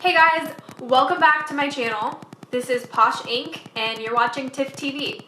Hey guys, welcome back to my channel. This is Posh Inc. and you're watching Tiff TV.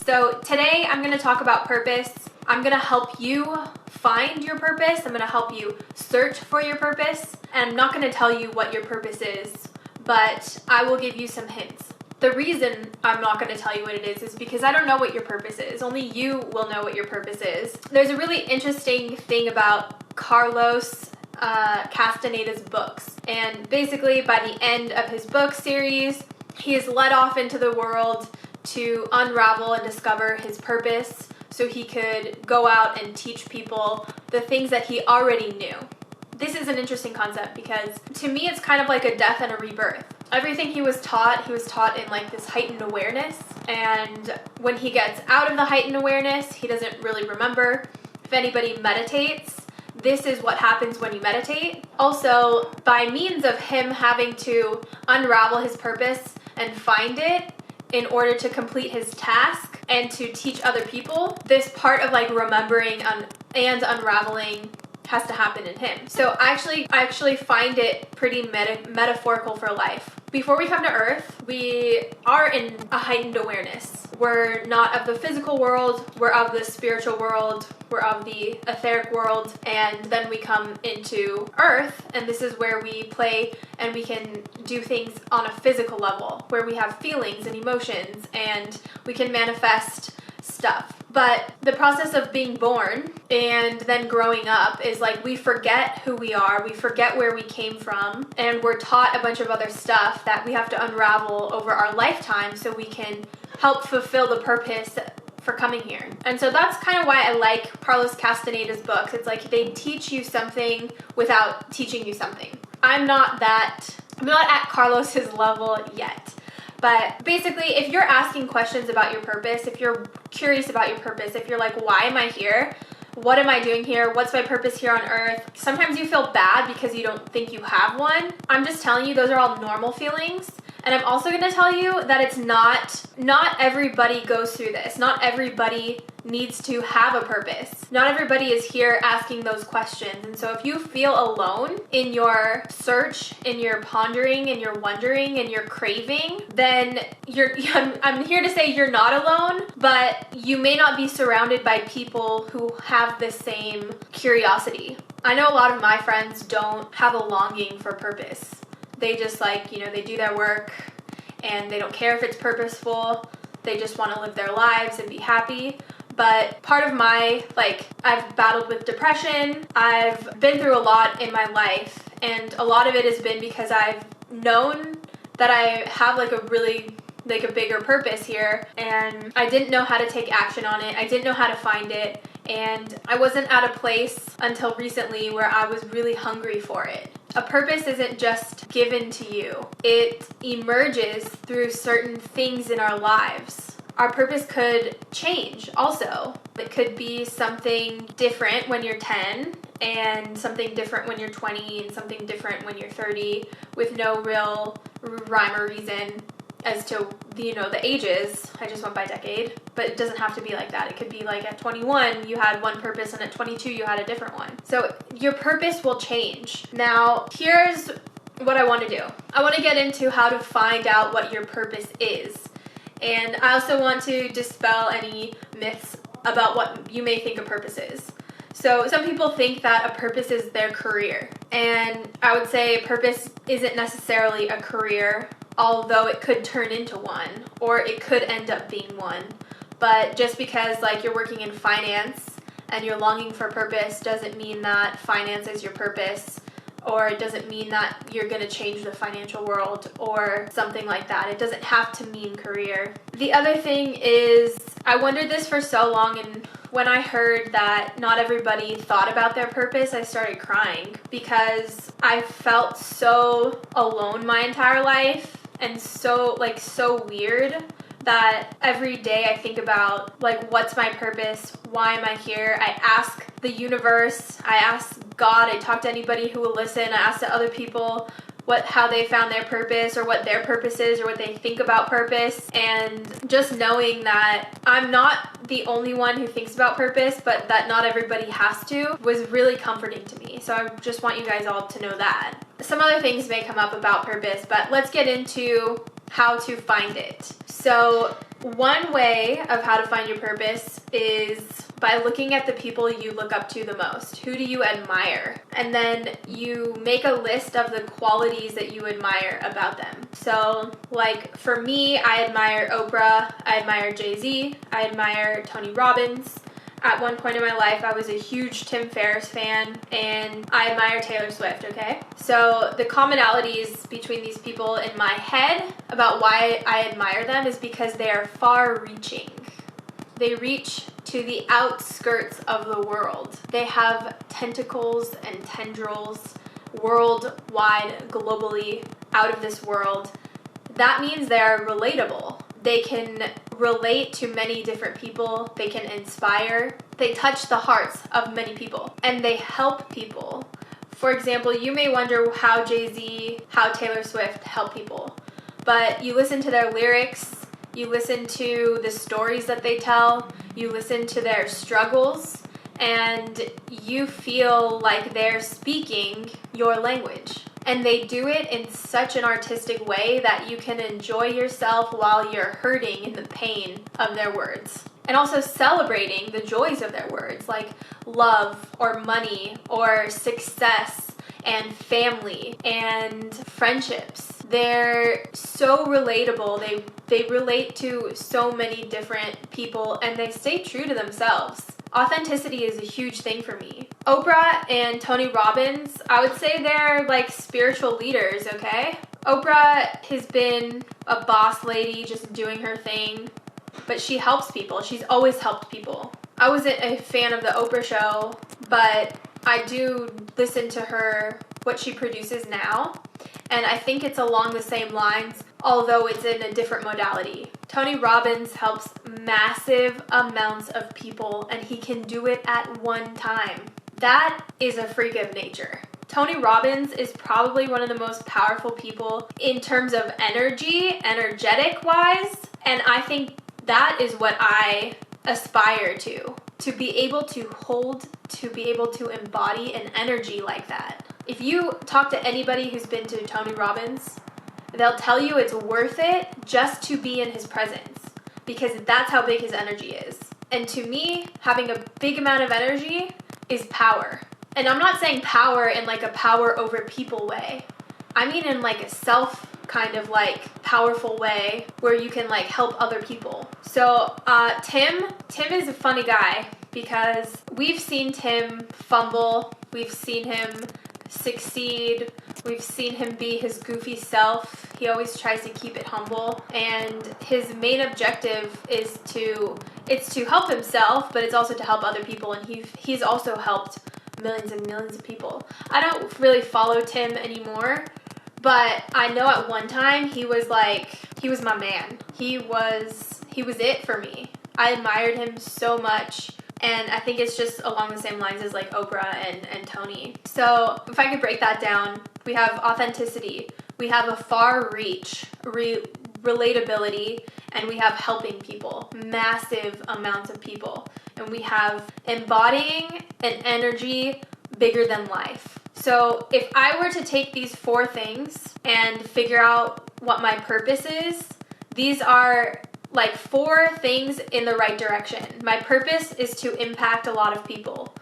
So today I'm going to talk about purpose. I'm going to help you find your purpose. I'm going to help you search for your purpose. And I'm not going to tell you what your purpose is, but I will give you some hints. The reason I'm not going to tell you what it is because I don't know what your purpose is. Only you will know what your purpose is. There's a really interesting thing about Carlos Castaneda's books. And basically, by the end of his book series, he is led off into the world to unravel and discover his purpose so he could go out and teach people the things that he already knew. This is an interesting concept because to me it's kind of like a death and a rebirth. Everything he was taught in like this heightened awareness, and when he gets out of the heightened awareness, he doesn't really remember. If anybody meditates, this is what happens when you meditate. Also, by means of him having to unravel his purpose and find it in order to complete his task and to teach other people, this part of like remembering and unraveling has to happen in him. So I actually find it pretty metaphorical for life. Before we come to Earth, we are in a heightened awareness. We're not of the physical world, we're of the spiritual world, we're of the etheric world, and then we come into Earth, and this is where we play and we can do things on a physical level, where we have feelings and emotions, and we can manifest stuff. But the process of being born and then growing up is like we forget who we are, we forget where we came from, and we're taught a bunch of other stuff that we have to unravel over our lifetime so we can help fulfill the purpose for coming here. And so that's kind of why I like Carlos Castaneda's books. It's like they teach you something without teaching you something. I'm not at Carlos's level yet. But basically, if you're asking questions about your purpose, if you're curious about your purpose, if you're like, why am I here? What am I doing here? What's my purpose here on Earth? Sometimes you feel bad because you don't think you have one. I'm just telling you, those are all normal feelings. And I'm also going to tell you that it's not everybody goes through this. Not everybody needs to have a purpose. Not everybody is here asking those questions. And so if you feel alone in your search, in your pondering, in your wondering, in your craving, then I'm here to say you're not alone, but you may not be surrounded by people who have the same curiosity. I know a lot of my friends don't have a longing for purpose. They just they do their work and they don't care if it's purposeful. They just want to live their lives and be happy. But part of I've battled with depression. I've been through a lot in my life, and a lot of it has been because I've known that I have a bigger purpose here, and I didn't know how to take action on it. I didn't know how to find it, and I wasn't at a place until recently where I was really hungry for it. A purpose isn't just given to you. It emerges through certain things in our lives. Our purpose could change also. It could be something different when you're 10 and something different when you're 20 and something different when you're 30 with no real rhyme or reason as to the ages. I just went by decade, but it doesn't have to be like that. It could be like at 21 you had one purpose and at 22 you had a different one. So your purpose will change. Now here's what I want to do. I want to get into how to find out what your purpose is. And I also want to dispel any myths about what you may think a purpose is. So some people think that a purpose is their career. And I would say purpose isn't necessarily a career, although it could turn into one, or it could end up being one. But just because you're working in finance and you're longing for purpose doesn't mean that finance is your purpose, or it doesn't mean that you're going to change the financial world or something like that. It doesn't have to mean career. The other thing is, I wondered this for so long, and when I heard that not everybody thought about their purpose, I started crying because I felt so alone my entire life and so weird that every day I think about what's my purpose? Why am I here? I ask the universe, I ask God, I talk to anybody who will listen, I ask to other people how they found their purpose, or what their purpose is, or what they think about purpose. And just knowing that I'm not the only one who thinks about purpose, but that not everybody has to, was really comforting to me. So I just want you guys all to know that. Some other things may come up about purpose, but let's get into how to find it. So one way of how to find your purpose is by looking at the people you look up to the most. Who do you admire? And then you make a list of the qualities that you admire about them. So, like, for me, I admire Oprah, I admire Jay-Z, I admire Tony Robbins. At one point in my life, I was a huge Tim Ferriss fan, and I admire Taylor Swift, okay? So the commonalities between these people in my head about why I admire them is because they are far-reaching. They reach to the outskirts of the world. They have tentacles and tendrils worldwide, globally, out of this world. That means they're relatable. They can relate to many different people. They can inspire. They touch the hearts of many people. And they help people. For example, you may wonder how Jay-Z, how Taylor Swift help people. But you listen to their lyrics, you listen to the stories that they tell, you listen to their struggles, and you feel like they're speaking your language. And they do it in such an artistic way that you can enjoy yourself while you're hurting in the pain of their words. And also celebrating the joys of their words, like love or money or success and family and friendships. They're so relatable. They relate to so many different people, and they stay true to themselves. Authenticity is a huge thing for me. Oprah and Tony Robbins, I would say they're like spiritual leaders, okay? Oprah has been a boss lady just doing her thing, but she helps people. She's always helped people. I wasn't a fan of the Oprah show, but I do listen to her, what she produces now, and I think it's along the same lines, although it's in a different modality. Tony Robbins helps massive amounts of people, and he can do it at one time. That is a freak of nature. Tony Robbins is probably one of the most powerful people in terms of energy, energetic-wise, and I think that is what I aspire to be able to hold, to be able to embody an energy like that. If you talk to anybody who's been to Tony Robbins, they'll tell you it's worth it just to be in his presence, because that's how big his energy is. And to me, having a big amount of energy is power. And I'm not saying power in like a power over people way. I mean in like a self kind of like powerful way where you can like help other people. So Tim is a funny guy because we've seen Tim fumble, we've seen him succeed, we've seen him be his goofy self. He always tries to keep it humble, and his main objective is to help himself, but it's also to help other people, and he's also helped millions and millions of people. I don't really follow Tim anymore, but I know at one time he was my man. He was it for me. I admired him so much, and I think it's just along the same lines as like Oprah and Tony. So if I could break that down, we have authenticity, we have a far reach, relatability, and we have helping people, massive amounts of people. And we have embodying an energy bigger than life. So if I were to take these 4 things and figure out what my purpose is, these are like 4 things in the right direction. My purpose is to impact a lot of people.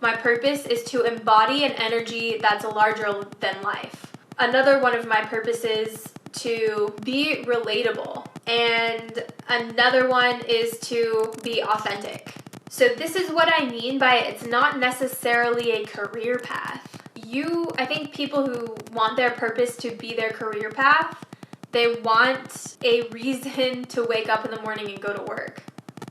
My purpose is to embody an energy that's larger than life. Another one of my purposes to be relatable. And another one is to be authentic. So this is what I mean by it's not necessarily a career path. I think people who want their purpose to be their career path, they want a reason to wake up in the morning and go to work.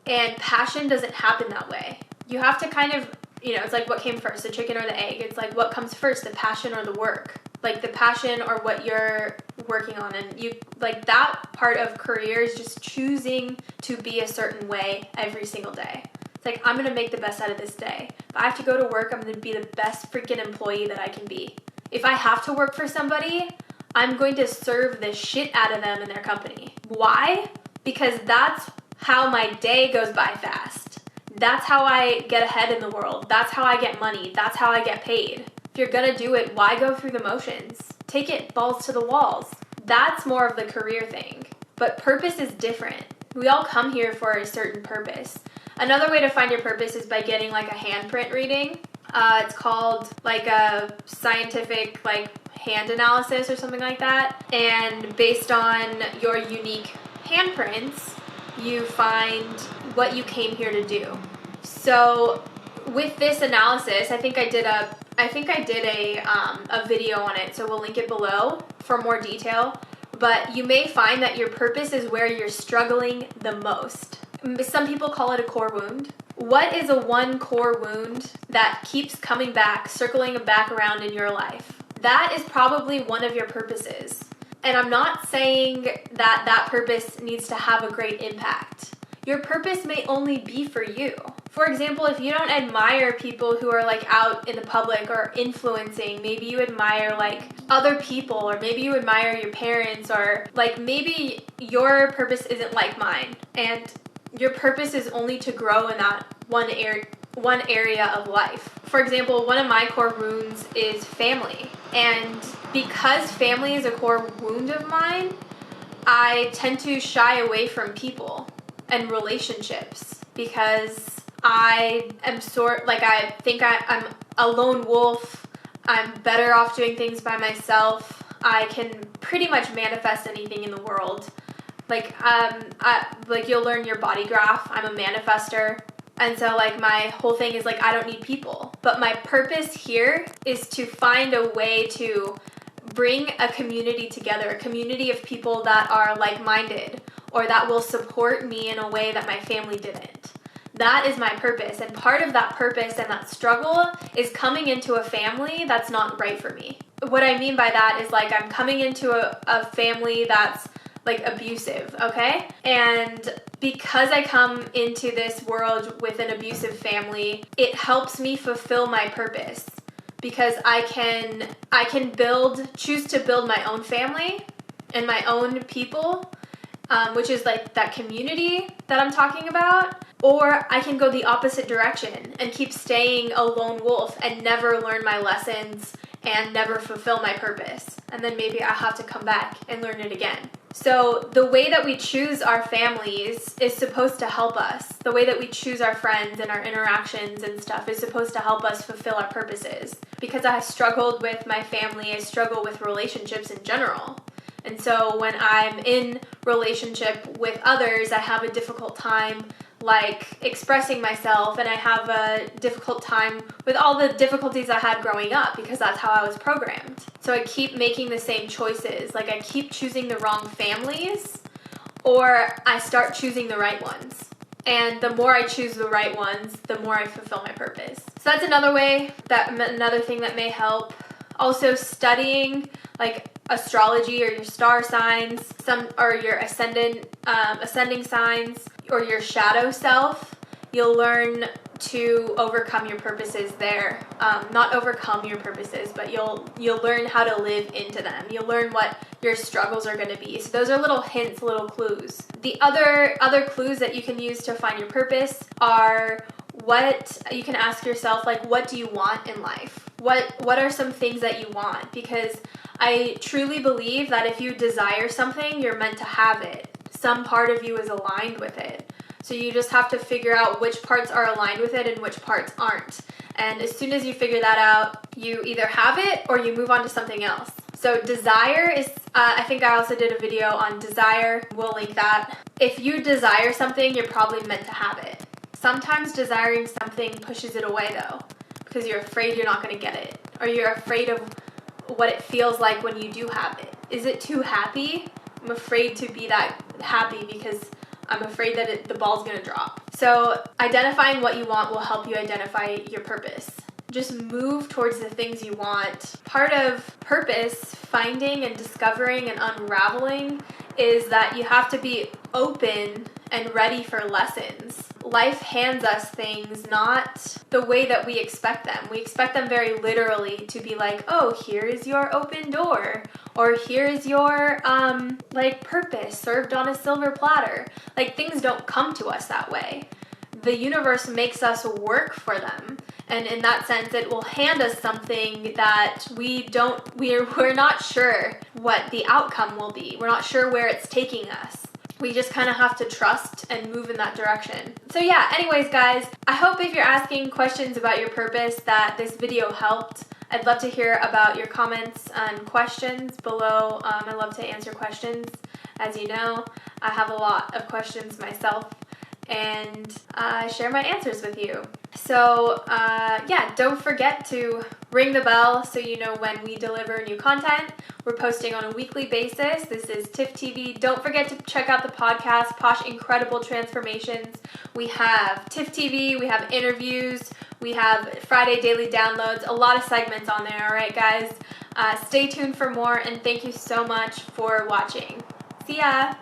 And passion doesn't happen that way. You have to kind of, it's like what came first, the chicken or the egg. It's like what comes first, the passion or the work. Like the passion or what you're working on. And you like that part of career is just choosing to be a certain way every single day. It's like, I'm going to make the best out of this day. If I have to go to work, I'm going to be the best freaking employee that I can be. If I have to work for somebody, I'm going to serve the shit out of them in their company. Why? Because that's how my day goes by fast. That's how I get ahead in the world. That's how I get money. That's how I get paid. If you're gonna do it, why go through the motions? Take it balls to the walls. That's more of the career thing. But purpose is different. We all come here for a certain purpose. Another way to find your purpose is by getting like a handprint reading. It's called like a scientific like hand analysis or something like that. And based on your unique handprints, you find what you came here to do. So with this analysis, I think I did a video on it, so we'll link it below for more detail. But you may find that your purpose is where you're struggling the most. Some people call it a core wound. What is a one core wound that keeps coming back, circling back around in your life? That is probably one of your purposes. And I'm not saying that that purpose needs to have a great impact. Your purpose may only be for you. For example, if you don't admire people who are like out in the public or influencing, maybe you admire like other people, or maybe you admire your parents, or like maybe your purpose isn't like mine and your purpose is only to grow in that one area of life. For example, one of my core wounds is family. And because family is a core wound of mine, I tend to shy away from people and relationships because I am I think I'm a lone wolf. I'm better off doing things by myself. I can pretty much manifest anything in the world. You'll learn your body graph. I'm a manifester. And so like my whole thing is like I don't need people. But my purpose here is to find a way to bring a community together, a community of people that are like-minded or that will support me in a way that my family didn't. That is my purpose. And part of that purpose and that struggle is coming into a family that's not right for me. What I mean by that is like I'm coming into a family that's like abusive, okay? And because I come into this world with an abusive family, it helps me fulfill my purpose because I can choose to build my own family and my own people, which is like that community that I'm talking about, or I can go the opposite direction and keep staying a lone wolf and never learn my lessons and never fulfill my purpose. And then maybe I'll have to come back and learn it again. So the way that we choose our families is supposed to help us. The way that we choose our friends and our interactions and stuff is supposed to help us fulfill our purposes. Because I struggled with my family, I struggle with relationships in general. And so when I'm in relationship with others, I have a difficult time like expressing myself, and I have a difficult time with all the difficulties I had growing up because that's how I was programmed. So I keep making the same choices. Like I keep choosing the wrong families, or I start choosing the right ones. And the more I choose the right ones, the more I fulfill my purpose. So that's another thing that may help. Also studying like astrology or your star signs, or your ascending signs, or your shadow self. You'll learn to overcome your purposes there. Not overcome your purposes, but you'll learn how to live into them. You'll learn what your struggles are going to be. So those are little hints, little clues. The other clues that you can use to find your purpose are what you can ask yourself, like, what do you want in life? What are some things that you want? Because I truly believe that if you desire something, you're meant to have it. Some part of you is aligned with it. So you just have to figure out which parts are aligned with it and which parts aren't. And as soon as you figure that out, you either have it or you move on to something else. So desire is, I think I also did a video on desire. We'll link that. If you desire something, you're probably meant to have it. Sometimes desiring something pushes it away though, because you're afraid you're not going to get it, or you're afraid of what it feels like when you do have it. Is it too happy? I'm afraid to be that happy because I'm afraid that the ball's going to drop. So identifying what you want will help you identify your purpose. Just move towards the things you want. Part of purpose, finding and discovering and unraveling, is that you have to be open and ready for lessons. Life hands us things not the way that we expect them. We expect them very literally to be like, oh, here is your open door, or here is your purpose served on a silver platter. Like, things don't come to us that way. The universe makes us work for them. And in that sense, it will hand us something that we're not sure what the outcome will be. We're not sure where it's taking us. We just kind of have to trust and move in that direction. So yeah, anyways, guys, I hope if you're asking questions about your purpose that this video helped. I'd love to hear about your comments and questions below. I love to answer questions. As you know, I have a lot of questions myself, and share my answers with you. So yeah, don't forget to ring the bell so you know when we deliver new content. We're posting on a weekly basis. This is Tiff TV. Don't forget to check out the podcast, Posh Incredible Transformations. We have Tiff TV, we have interviews, we have Friday daily downloads, a lot of segments on there, all right, guys? Stay tuned for more, and thank you so much for watching. See ya!